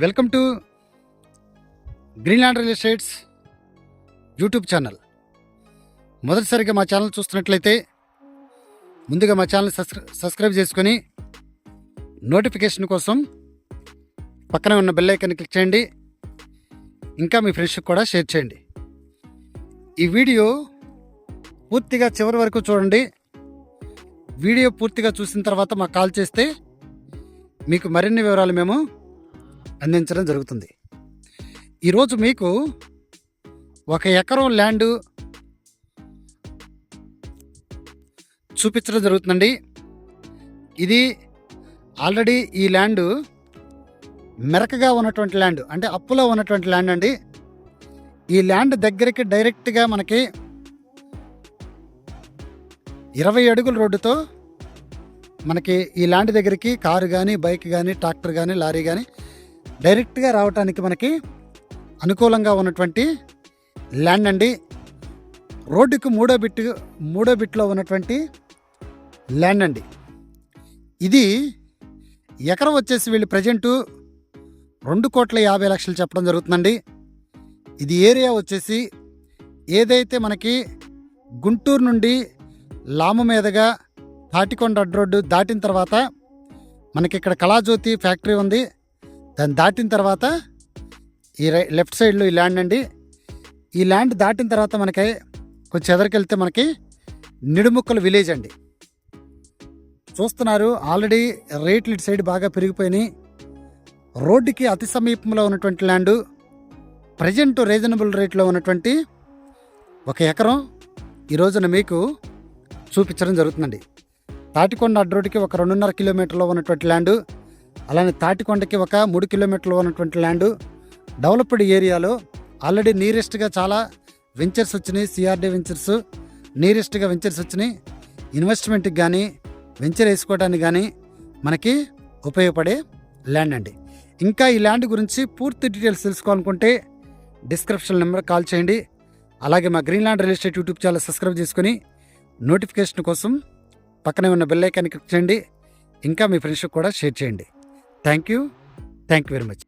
Welcome to Greenland real estates YouTube channel. మొదటిసారిగా మా channel చూస్తున్నట్లయితే ముందుగా మా ఛానల్ సబ్స్క్రైబ్ చేసుకొని నోటిఫికేషన్ కోసం పక్కన ఉన్న బెల్ ఐకాన్ క్లిక్ చేయండి. ఇంకా మీ ఫ్రెండ్స్కి కూడా షేర్ చేయండి. ఈ వీడియో పూర్తిగా చివరి వరకు చూడండి. వీడియో పూర్తిగా చూసిన తర్వాత మాకు కాల్ చేస్తే మీకు మరిన్ని వివరాలు మేము అందించడం జరుగుతుంది. ఈరోజు మీకు 1 ఎకరం ల్యాండ్ చూపించడం జరుగుతుందండి. ఇది ఆల్రెడీ ఈ ల్యాండ్ మెరకగా ఉన్నటువంటి ల్యాండ్, అంటే అప్పులో ఉన్నటువంటి ల్యాండ్ అండి. ఈ ల్యాండ్ దగ్గరికి డైరెక్ట్గా మనకి 20 అడుగుల రోడ్డుతో మనకి ఈ ల్యాండ్ దగ్గరికి కారు కానీ, బైక్ కానీ, ట్రాక్టర్ కానీ, లారీ కానీ డైరెక్ట్గా రావడానికి మనకి అనుకూలంగా ఉన్నటువంటి ల్యాండ్ అండి. రోడ్డుకు మూడో బిట్లో ఉన్నటువంటి ల్యాండ్ అండి. ఇది ఎకరం వచ్చేసి వీళ్ళు ప్రజెంటు 2,50,00,000 చెప్పడం జరుగుతుందండి. ఇది ఏరియా వచ్చేసి ఏదైతే మనకి గుంటూరు నుండి లాము మీదుగా తాటికొండ అడ్డ రోడ్డు దాటిన తర్వాత మనకి ఇక్కడ కళాజ్యోతి ఫ్యాక్టరీ ఉంది. దాన్ని దాటిన తర్వాత ఈ లెఫ్ట్ సైడ్లో ఈ ల్యాండ్ అండి. ఈ ల్యాండ్ దాటిన తర్వాత మనకి కొంచెం ఎదరికెళ్తే మనకి నిడుముక్కల విలేజ్ అండి. చూస్తున్నారు, ఆల్రెడీ రేట్లు ఇటు సైడ్ బాగా పెరిగిపోయినాయి. రోడ్డుకి అతి సమీపంలో ఉన్నటువంటి ల్యాండ్ ప్రజెంట్ రీజనబుల్ రేట్లో ఉన్నటువంటి 1 ఎకరం ఈ రోజున మీకు చూపించడం జరుగుతుందండి. తాటికొండ అడ్డ రోడ్డుకి ఒక 2.5 కిలోమీటర్లో ఉన్నటువంటి ల్యాండ్, అలానే తాటికొండకి ఒక 3 కిలోమీటర్లు ఉన్నటువంటి ల్యాండ్. డెవలప్డ్ ఏరియాలో ఆల్రెడీ నియరెస్ట్గా చాలా వెంచర్స్ వచ్చినాయి. సిఆర్డీ వెంచర్స్ నియరెస్ట్గా వెంచర్స్ వచ్చినాయి. ఇన్వెస్ట్మెంట్కి కానీ, వెంచర్ వేసుకోవడానికి కానీ మనకి ఉపయోగపడే ల్యాండ్ అండి. ఇంకా ఈ ల్యాండ్ గురించి పూర్తి డీటెయిల్స్ తెలుసుకోవాలనుకుంటే డిస్క్రిప్షన్ నెంబర్ కాల్ చేయండి. అలాగే మా Greenland real estate YouTube channel subscribe చేసుకుని నోటిఫికేషన్ కోసం పక్కనే ఉన్న బెల్ ఐకాన్ని క్లిక్ చేయండి. ఇంకా మీ ఫ్రెండ్స్కి కూడా షేర్ చేయండి. Thank you very much.